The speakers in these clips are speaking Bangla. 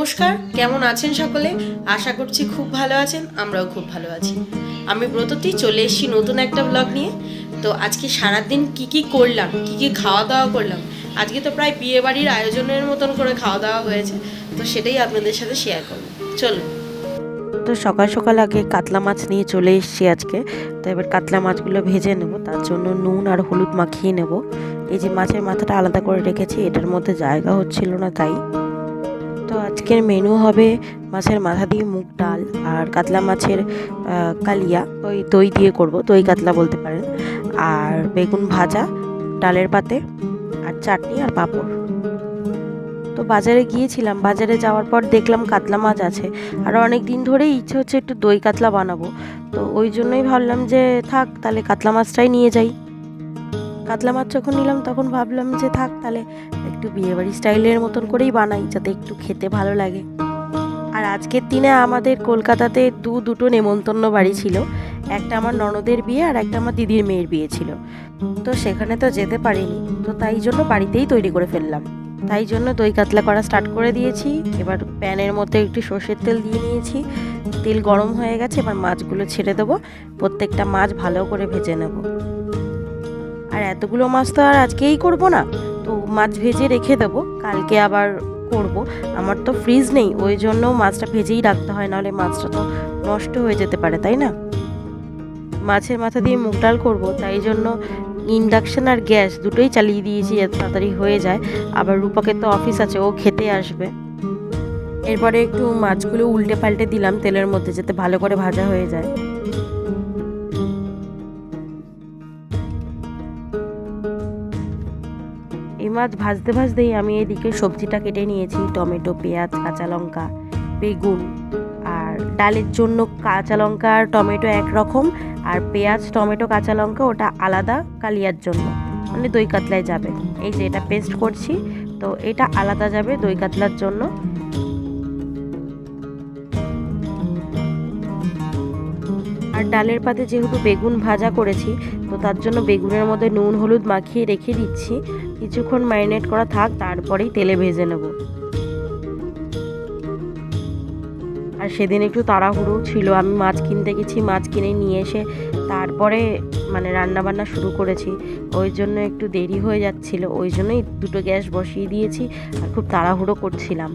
নমস্কার, কেমন আছেন সকলে? আশা করছি খুব ভালো আছেন, আমরাও খুব ভালো আছি। আমি ব্রততী চলে এসেছি নতুন একটা ব্লগ নিয়ে। তো আজকে সারাদিন কি করলাম, কি খাওয়া দাওয়া করলাম, আজকে তো প্রায় বিয়ে বাড়ির আয়োজনের মতন করে খাওয়া দাওয়া হয়েছে, তো সেটাই আপনাদের সাথে শেয়ার করবো। চলুন। তো সকাল সকাল আগে কাতলা মাছ নিয়ে চলে এসেছি আজকে। তো এবার কাতলা মাছগুলো ভেজে নেব, তার জন্য নুন আর হলুদ মাখিয়ে নেব। এই যে মাছের মাথাটা আলাদা করে রেখেছি, এটার মধ্যে জায়গা হচ্ছিল না তাই। তো আজকের মেনু হবে মাছের মাথা দিয়ে মুগ ডাল আর কাতলা মাছের কালিয়া, ওই দই দিয়ে করব, দই কাতলা বলতে পারেন। আর বেগুন ভাজা, ডালের পাতে, আর চাটনি আর পাঁপড়। তো বাজারে গিয়েছিলাম, বাজারে যাওয়ার পর দেখলাম কাতলা মাছ আছে। আরও অনেক দিন ধরেই ইচ্ছে হচ্ছে একটু দই কাতলা বানাবো, তো ওই জন্যই ভাবলাম যে থাক তাহলে কাতলা মাছটাই নিয়ে যাই। কাতলা মাছ যখন নিলাম তখন ভাবলাম যে থাক তাহলে একটু বিয়েবাড়ি স্টাইলের মতন করেই বানাই, যাতে একটু খেতে ভালো লাগে। আর আজকের দিনে আমাদের কলকাতাতে দুটো নেমন্তন্ন বাড়ি ছিল। একটা আমার ননদের বিয়ে আর একটা আমার দিদির মেয়ের বিয়ে ছিল। তো সেখানে তো যেতে পারিনি, তো তাই জন্য বাড়িতেই তৈরি করে ফেললাম। তাই জন্য দই কাতলা করা স্টার্ট করে দিয়েছি। এবার প্যানের মধ্যে একটু সর্ষের তেল দিয়ে নিয়েছি, তেল গরম হয়ে গেছে, এবার মাছগুলো ছেড়ে দেবো। প্রত্যেকটা মাছ ভালো করে ভেজে নেব। আর এতগুলো মাছ তো আর আজকেই করব না, তো মাছ ভেজে রেখে দেবো, কালকে আবার করব। আমার তো ফ্রিজ নেই, ওই জন্য মাছটা ভেজেই রাখতে হয়, নাহলে মাছটা তো নষ্ট হয়ে যেতে পারে, তাই না? মাছের মাথা দিয়ে মুগ ডাল করবো, তাই জন্য ইন্ডাকশন আর গ্যাস দুটোই চালিয়ে দিয়েছি এত তাড়াতাড়ি হয়ে যায়। আবার রূপকের তো অফিস আছে, ও খেতে আসবে। এরপরে একটু মাছগুলো উল্টে পাল্টে দিলাম তেলের মধ্যে, যাতে ভালো করে ভাজা হয়ে যায়। এই মাছ ভাজতে ভাজতেই আমি এদিকে সবজিটা কেটে নিয়েছি, টমেটো, পেঁয়াজ, কাঁচা লঙ্কা, বেগুন। আর ডালের জন্য কাঁচা লঙ্কা আর টমেটো একরকম, আর পেঁয়াজ, টমেটো, কাঁচা লঙ্কা ওটা আলাদা কালিয়ার জন্য, মানে দই কাতলায় যাবে। এই যে এটা পেস্ট করছি, তো এটা আলাদা যাবে দই কাতলার জন্য। আর ডালের পাতে যেহেতু বেগুন ভাজা করেছি, তো তার জন্য বেগুনের মধ্যে নুন হলুদ মাখিয়ে রেখে দিচ্ছি, কিছুক্ষণ ম্যারিনেট করা থাক, তারপরেই তেলে ভেজে নেব। আর সেদিন একটু তাড়াহুড়ো ছিল, আমি মাছ কিনতে গেছি, মাছ কিনে নিয়ে এসে তারপরে মানে রান্নাবান্না শুরু করেছি, ওই জন্য একটু দেরি হয়ে যাচ্ছিল, ওই জন্যই দুটো গ্যাস বসিয়ে দিয়েছি আর খুব তাড়াহুড়ো করছিলাম।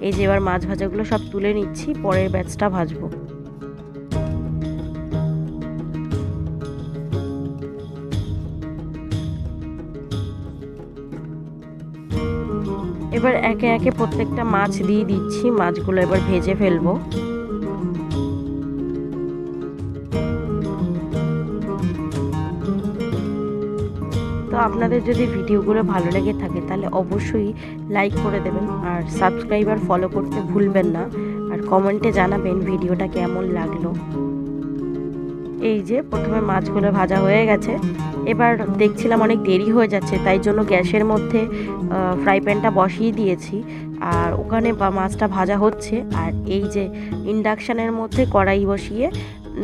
এই যে এবার মাছ ভাজাগুলো সব তুলে নিচ্ছি, পরের ব্যাচটা ভাজবো। এবার একে একে প্রত্যেকটা মাছ দিয়ে দিচ্ছি, মাছগুলো এবার ভেজে ফেলবো। তো আপনাদের যদি ভিডিওগুলো ভালো লেগে থাকে তাহলে অবশ্যই লাইক করে দেবেন, আর সাবস্ক্রাইব আর ফলো করতে ভুলবেন না, আর কমেন্টে জানাবেন ভিডিওটা কেমন লাগলো। এই যে প্রথমে মাছগুলো ভাজা হয়ে গেছে, এবার দেখছিলাম অনেক দেরি হয়ে যাচ্ছে, তাই জন্য গ্যাসের মধ্যে ফ্রাই প্যানটা বসিয়ে দিয়েছি, আর ওখানে মাছটা ভাজা হচ্ছে। আর এই যে ইন্ডাকশানের মধ্যে কড়াই বসিয়ে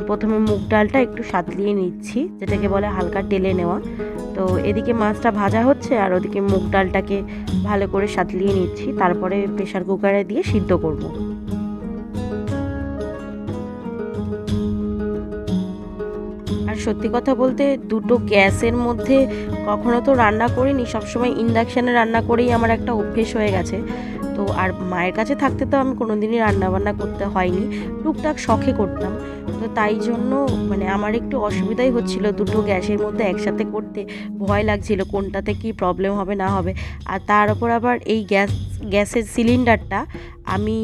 প্রথমে মুগ ডালটা একটু সাঁতলিয়ে নিচ্ছি, যেটাকে বলে হালকা টেলে নেওয়া। তো এদিকে মাছটা ভাজা হচ্ছে আর ওদিকে মুগ ডালটাকে ভালো করে সাঁতলিয়ে নিচ্ছি, তারপরে প্রেসার কুকারে দিয়ে সিদ্ধ করব। আর সত্যি কথা বলতে দুটো গ্যাসের মধ্যে কখনো তো রান্না করিনি, সবসময় ইন্ডাকশানে রান্না করেই আমার একটা অভ্যেস হয়ে গেছে। তো আর মায়ের কাছে থাকতে তো আমি কোনোদিনই রান্নাবান্না করতে হয়নি, টুকটাক শখে করতাম। তো তাই জন্য মানে আমার একটু অসুবিধাই হচ্ছিল দুটো গ্যাসের মধ্যে একসাথে করতে, ভয় লাগছিল কোনটাতে কি প্রবলেম হবে না হবে। আর তার উপর আবার এই গ্যাসের সিলিন্ডারটা আমি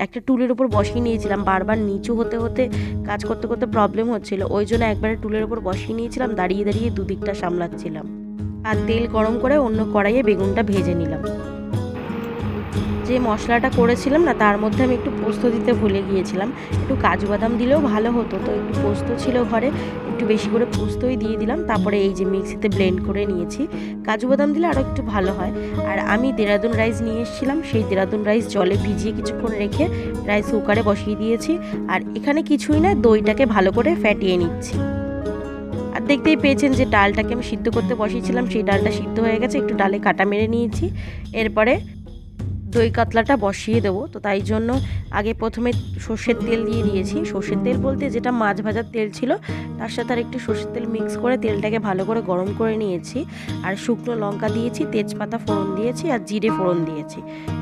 একটা টুলের উপর বসিয়ে নিয়েছিলাম, বারবার নিচু হতে হতে কাজ করতে করতে প্রবলেম হচ্ছিল, ওই জন্য একবারে টুলের উপর বসিয়ে নিয়েছিলাম, দাঁড়িয়ে দাঁড়িয়ে দুদিকটা সামলাচ্ছিলাম। আর তেল গরম করে অন্য কড়াইয়ে বেগুনটা ভেজে নিলাম। যে মশলাটা করেছিলাম না, তার মধ্যে আমি একটু পোস্ত দিতে ভুলে গিয়েছিলাম, একটু কাজু বাদাম দিলেও ভালো হতো, তো একটু পোস্ত ছিল ঘরে, একটু বেশি করে পোস্তই দিয়ে দিলাম। তারপরে এই যে মিক্সিতে ব্লেন্ড করে নিয়েছি, কাজু বাদাম দিলে আরও একটু ভালো হয়। আর আমি দেরাদুন রাইস নিয়ে এসেছিলাম, সেই দেরাদুন রাইস জলে ভিজিয়ে কিছুক্ষণ রেখে রাইস কুকারে বসিয়ে দিয়েছি। আর এখানে কিছুই না, দইটাকে ভালো করে ফ্যাটিয়ে নিচ্ছি। আর দেখতেই পেয়েছেন যে ডালটাকে আমি সিদ্ধ করতে বসিয়েছিলাম, সেই ডালটা সিদ্ধ হয়ে গেছে, একটু ডালে কাটা মেরে নিয়েছি। এরপরে দই কাতলাটা বসিয়ে দেবো। তো তাই জন্য আগে প্রথমে সর্ষের তেল দিয়ে দিয়েছি। সর্ষের তেল বলতে যেটা মাছ ভাজার তেল ছিল তার সাথে আর একটু সর্ষের তেল মিক্স করে তেলটাকে ভালো করে গরম করে নিয়েছি। আর শুকনো লঙ্কা দিয়েছি, তেজপাতা ফোড়ন দিয়েছি আর জিরে ফোড়ন দিয়েছি।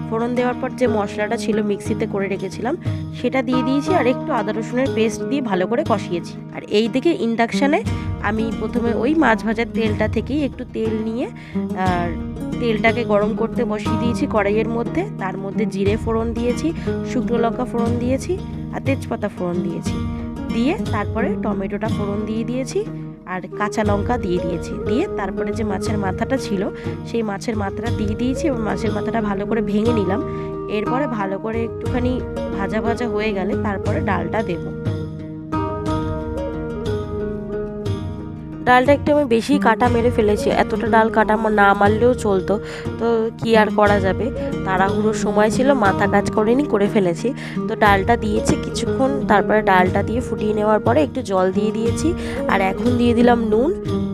ফোড়ন দেওয়ার পর যে মশলাটা ছিল মিক্সিতে করে রেখেছিলাম সেটা দিয়ে দিয়েছি আর একটু আদা রসুনের পেস্ট দিয়ে ভালো করে কষিয়েছি। আর এই দিকে ইন্ডাকশানে আমি প্রথমে ওই মাছ ভাজার তেলটা থেকেই একটু তেল নিয়ে আর তেলটাকে গরম করতে বসিয়ে দিয়েছি কড়াইয়ের মধ্যে। তার মধ্যে জিরে ফোড়ন দিয়েছি, শুকনো লঙ্কা ফোড়ন দিয়েছি আর তেজপাতা ফোড়ন দিয়েছি। দিয়ে তারপরে টমেটোটা ফোড়ন দিয়ে দিয়েছি আর কাঁচা লঙ্কা দিয়ে দিয়েছি। দিয়ে তারপরে যে মাছের মাথাটা ছিল সেই মাছের মাথাটা দিয়ে দিয়েছি এবং মাছের মাথাটা ভালো করে ভেঙে নিলাম। এরপরে ভালো করে একটুখানি ভাজা ভাজা হয়ে গেলে তারপরে ডালটা দেবো। ডালটা একটু আমি বেশি কাটা মেরে ফেলেছি, এতটা ডাল কাটা না মারলেও চলতো, তো কি আর করা যাবে, তাড়াহুড়োর সময় ছিল, মাথা কাজ করেনি, করে ফেলেছি। তো ডালটা দিয়েছি কিছুক্ষণ, তারপরে ডালটা দিয়ে ফুটিয়ে নেওয়ার পরে একটু জল দিয়ে দিয়েছি আর এখন দিয়ে দিলাম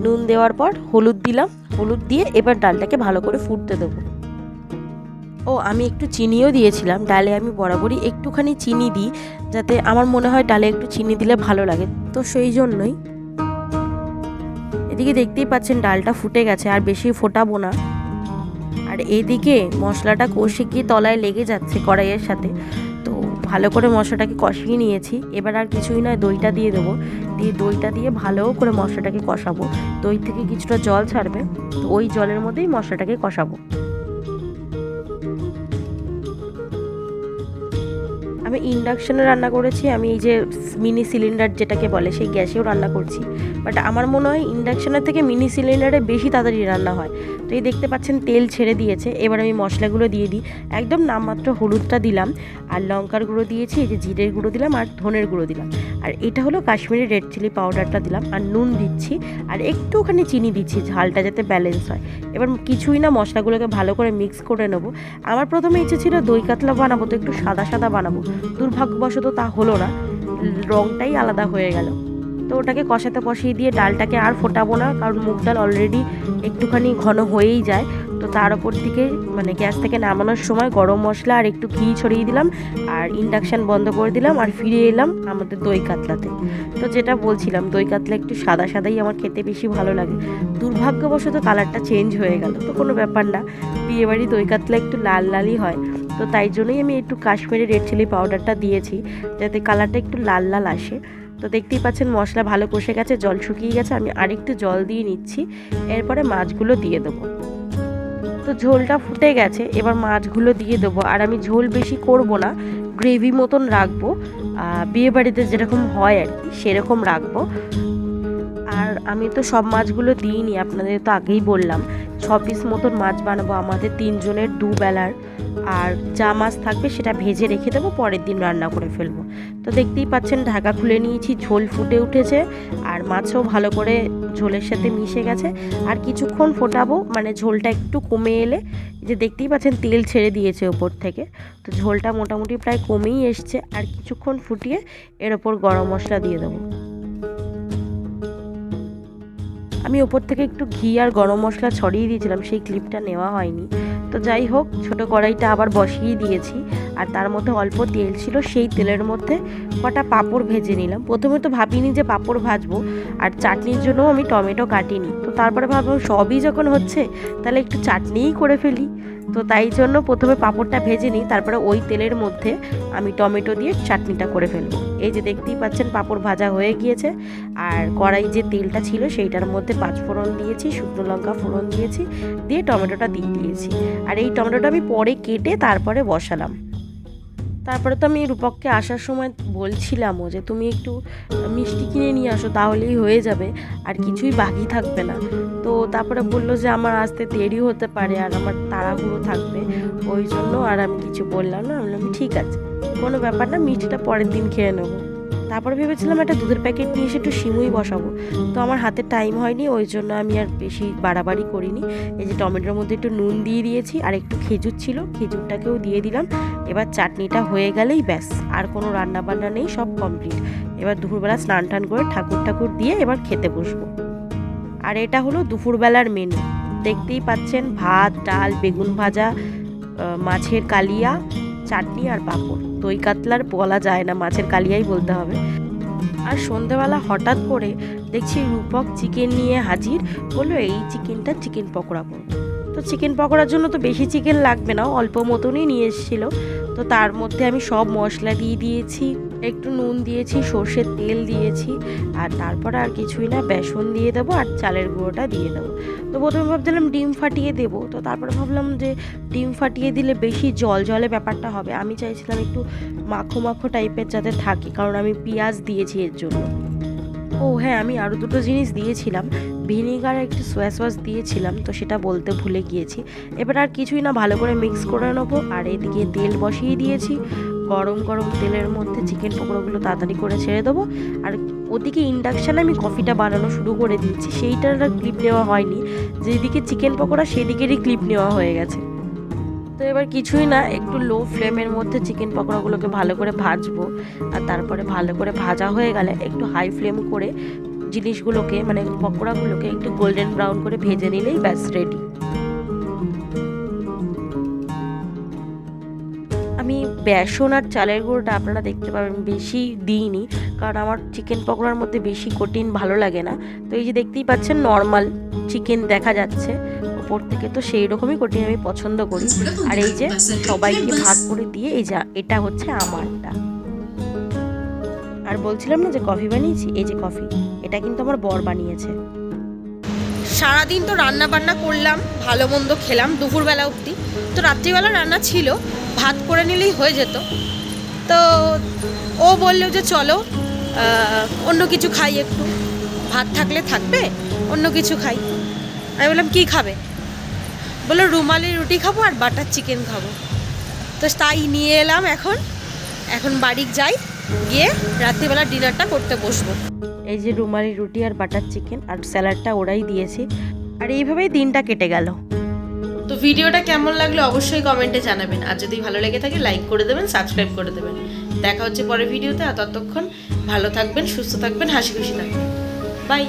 নুন দেওয়ার পর হলুদ দিলাম, হলুদ দিয়ে এবার ডালটাকে ভালো করে ফুটতে দেবো। ও আমি একটু চিনিও দিয়েছিলাম ডালে, আমি বরাবরই একটুখানি চিনি দিই, যাতে আমার মনে হয় ডালে একটু চিনি দিলে ভালো লাগে, তো সেই জন্যই। এদিকে দেখতেই পাচ্ছেন ডালটা ফুটে গেছে, আর বেশি ফোটাবো না। আর এদিকে মশলাটা কষে গিয়ে তলায় লেগে যাচ্ছে কড়াইয়ের সাথে, তো ভালো করে মশলাটাকে কষিয়ে নিয়েছি। এবার আর কিছুই নয়, দইটা দিয়ে দেবো। দিয়ে দইটা দিয়ে ভালো করে মশলাটাকে কষাবো। দই থেকে কিছুটা জল ছাড়বে, তো ওই জলের মধ্যেই মশলাটাকে কষাবো। আমি ইন্ডাকশানে রান্না করেছি, আমি এই যে মিনি সিলিন্ডার যেটাকে বলে সেই গ্যাসেও রান্না করছি, বাট আমার মনে হয় ইন্ডাকশানের থেকে মিনি সিলিন্ডারে বেশি তাড়াতাড়ি রান্না হয়। তো এই দেখতে পাচ্ছেন তেল ছেড়ে দিয়েছে, এবার আমি মশলাগুলো দিয়ে দিই। একদম নামমাত্র হলুদটা দিলাম আর লঙ্কার গুঁড়ো দিয়েছি, এই যে জিরের গুঁড়ো দিলাম আর ধনের গুঁড়ো দিলাম, আর এটা হলো কাশ্মীরি রেড চিলি পাউডারটা দিলাম, আর নুন দিচ্ছি আর একটুখানি চিনি দিচ্ছি ঝালটা যাতে ব্যালেন্স হয়। এবার কিছুই না, মশলাগুলোকে ভালো করে মিক্স করে নেবো। আমার প্রথমে ইচ্ছে ছিল দই কাতলা বানাবো, তো একটু সাদা সাদা বানাবো, দুর্ভাগ্যবশত তা হলো না, রঙটাই আলাদা হয়ে গেল। তো ওটাকে কষাতে বসিয়ে দিয়ে ডালটাকে আর ফোটাবো না, কারণ মুগ ডাল অলরেডি একটুখানি ঘন হয়েই যায়। তো তার ওপর থেকে মানে গ্যাস থেকে নামানোর সময় গরম মশলা আর একটু ঘি ছড়িয়ে দিলাম আর ইন্ডাকশান বন্ধ করে দিলাম আর ফিরে এলাম আমাদের দই কাতলাতে। তো যেটা বলছিলাম, দই কাতলা একটু সাদা সাদাই আমার খেতে বেশি ভালো লাগে। দুর্ভাগ্যবশত কালারটা চেঞ্জ হয়ে গেল, তো কোনো ব্যাপার না, বিয়েবাড়ি দই কাতলা একটু লাল লালই হয়, তো তাই জন্যই আমি একটু কাশ্মীরি রেড চিলি পাউডারটা দিয়েছি, যাতে কালারটা একটু লাল লাল আসে। তো দেখতেই পাচ্ছেন মশলা ভালো কষে গেছে, জল শুকিয়ে গেছে, আমি আরেকটু জল দিয়ে নিচ্ছি। এরপরে মাছগুলো দিয়ে দেবো। তো ঝোলটা ফুটে গেছে, এবার মাছগুলো দিয়ে দেবো। আর আমি ঝোল বেশি করব না, গ্রেভি মতন রাখবো, বিয়েবাড়িতে যেরকম হয় আর কি সেরকম রাখবো। আর আমি তো সব মাছগুলো দিইনি, আপনাদের তো আগেই বললাম 6 পিস মতন মাছ বানাবো আমাদের 3 জনের দুবেলার। আর যা মাছ থাকবে সেটা ভেজে রেখে দেবো, পরের দিন রান্না করে ফেলবো। তো দেখতেই পাচ্ছেন ঢাকা খুলে নিয়েছি, ঝোল ফুটে উঠেছে আর মাছও ভালো করে ঝোলের সাথে মিশে গেছে। আর কিছুক্ষণ ফোটাবো, মানে ঝোলটা একটু কমে এলে, যে দেখতেই পাচ্ছেন তেল ছেড়ে দিয়েছে ওপর থেকে, তো ঝোলটা মোটামুটি প্রায় কমেই এসছে। আর কিছুক্ষণ ফুটিয়ে এর ওপর গরম মশলা দিয়ে দেবো। আমি ওপর থেকে একটু ঘি আর গরম মশলা ছড়িয়ে দিয়েছিলাম, সেই ক্লিপটা নেওয়া হয়নি। তো যাই হোক, ছোটো কড়াইটা আবার বসিয়ে দিয়েছি আর তার মধ্যে অল্প তেল ছিল, সেই তেলের মধ্যে কটা পাঁপড় ভেজে নিলাম। প্রথমে তো ভাবিনি যে পাঁপড় ভাজবো, আর চাটনির জন্য আমি টমেটো কাটিনি, তো তারপরে ভাবলাম সবই যখন হচ্ছে তাহলে একটু চাটনিই করে ফেলি। তো তাই জন্য প্রথমে পাঁপড়টা ভেজে নিই, তারপরে ওই তেলের মধ্যে আমি টমেটো দিয়ে চাটনিটা করে ফেলবো। এই যে দেখতেই পাচ্ছেন পাঁপড় ভাজা হয়ে গিয়েছে, আর কড়াই যে তেলটা ছিল সেইটার মধ্যে 5 ফোড়ন দিয়েছি, শুকনো লঙ্কা ফোড়ন দিয়েছি, দিয়ে টমেটোটা দিয়ে দিয়েছি। আর এই টমেটোটা আমি পরে কেটে তারপরে বসালাম। তারপরে তো আমি রূপককে আসার সময় বলছিলামও যে তুমি একটু মিষ্টি কিনে নিয়ে আসো, তাহলেই হয়ে যাবে, আর কিছুই বাকি থাকবে না। তো তারপরে বললো যে আমার আসতে দেরি হতে পারে আর আমার তাড়াহুড়ো থাকবে, ওই জন্য আর আমি কিছু বললাম না। আমি বললাম ঠিক আছে, কোনো ব্যাপার না, মিষ্টিটা পরের দিন খেয়ে নেবো। তারপরে ভেবেছিলাম একটা দুধের প্যাকেট নিয়ে এসে একটু সিমুই বসাবো, তো আমার হাতে টাইম হয়নি, ওই জন্য আমি আর বেশি বাড়াবাড়ি করিনি। এই যে টমেটোর মধ্যে একটু নুন দিয়ে দিয়েছি আর একটু খেজুর ছিল, খেজুরটাকেও দিয়ে দিলাম। এবার চাটনিটা হয়ে গেলেই ব্যাস, আর কোনো রান্না বান্না নেই, সব কমপ্লিট। এবার দুপুরবেলা স্নান টান করে ঠাকুর দিয়ে এবার খেতে বসবো। আর এটা হলো দুপুরবেলার মেনু, দেখতেই পাচ্ছেন ভাত, ডাল, বেগুন ভাজা, মাছের কালিয়া, চাটনি আর পাঁপড়। দই কাতলার বলা যায় না, মাছের কালিয়াই বলতে হবে। আর সন্ধেবেলা হঠাৎ করে দেখছি রূপক চিকেন নিয়ে হাজির, বললো এই চিকেনটা চিকেন পকোড়া করবো। তো চিকেন পকোড়ার জন্য তো বেশি চিকেন লাগবে না, অল্প মতনই নিয়ে এসেছিলো। তো তার মধ্যে আমি সব মশলা দিয়ে দিয়েছি, একটু নুন দিয়েছি, সর্ষের তেল দিয়েছি, আর তারপরে আর কিছুই না, বেসন দিয়ে দেবো আর চালের গুঁড়োটা দিয়ে দেবো। তো প্রথমে ভাবছিলাম ডিম ফাটিয়ে দেবো, তো তারপরে ভাবলাম যে ডিম ফাটিয়ে দিলে বেশি জল জলে ব্যাপারটা হবে। আমি চাইছিলাম একটু মাখো মাখো টাইপের যাতে থাকে, কারণ আমি পেঁয়াজ দিয়েছি এর জন্য। ও হ্যাঁ, আমি আরও দুটো জিনিস দিয়েছিলাম, ভিনিগার আর একটু সোয়া সস দিয়েছিলাম, তো সেটা বলতে ভুলে গিয়েছি। এবার আর কিছুই না, ভালো করে মিক্স করে নেবো। আর এদিকে তেল বসিয়ে দিয়েছি, গরম গরম তেলের মধ্যে চিকেন পকোড়াগুলো তাড়াতাড়ি করে ছেড়ে দেবো। আর ওদিকে ইন্ডাকশানে আমি কফিটা বানানো শুরু করে দিয়েছি, সেইটার ক্লিপ নেওয়া হয়নি। যেদিকে চিকেন পকোড়া সেদিকেরই ক্লিপ নেওয়া হয়ে গেছে। তো এবার কিছুই না, একটু লো ফ্লেমের মধ্যে চিকেন পকোড়াগুলোকে ভালো করে ভাজবো। আর তারপরে ভালো করে ভাজা হয়ে গেলে একটু হাই ফ্লেম করে জিনিসগুলোকে, মানে পকোড়াগুলোকে একটু গোল্ডেন ব্রাউন করে ভেজে নিলেই ব্যাস রেডি। আমি বেসন আর চালের গুঁড়োটা আপনারা দেখতে পাবেন বেশি দিইনি, কারণ আমার চিকেন পকোড়ার মধ্যে বেশি কঠিন ভালো লাগে না। তো এই যে দেখতেই পাচ্ছেন নর্মাল চিকেন দেখা যাচ্ছে ওপর থেকে, তো সেই রকমই কঠিন আমি পছন্দ করি। আর এই যে সবাইকে ভাগ করে দিয়ে, এই যা এটা হচ্ছে আমারটা। আর বলছিলাম না যে কফি বানিয়েছি, এই যে কফি, এটা কিন্তু আমার বর বানিয়েছে। সারাদিন তো রান্না বান্না করলাম, ভালো মন্দ খেলাম দুপুরবেলা অবধি। তো রাত্রিবেলা রান্না ছিল, ভাত করে নিলেই হয়ে যেত। তো ও বললো যে চলো অন্য কিছু খাই, একটু ভাত থাকলে থাকবে, অন্য কিছু খাই। আমি বললাম কী খাবে? বললো রুমালি রুটি খাবো আর বাটার চিকেন খাবো। তো তাই নিয়ে এলাম। এখন বাড়ি যাই, গিয়ে রাত্রিবেলা ডিনারটা করতে বসবো। এই যে রুমালি রুটি আর বাটার চিকেন আর স্যালাডটা ওরাই দিয়েছে, আর এইভাবেই দিনটা কেটে গেল। তো ভিডিওটা কেমন লাগলো অবশ্যই কমেন্টে জানাবেন, আর যদি ভালো লেগে থাকে লাইক করে দেবেন, সাবস্ক্রাইব করে দেবেন। দেখা হচ্ছে পরের ভিডিওতে। আর ততক্ষণ ভালো থাকবেন, সুস্থ থাকবেন, হাসি খুশি থাকবেন। বাই।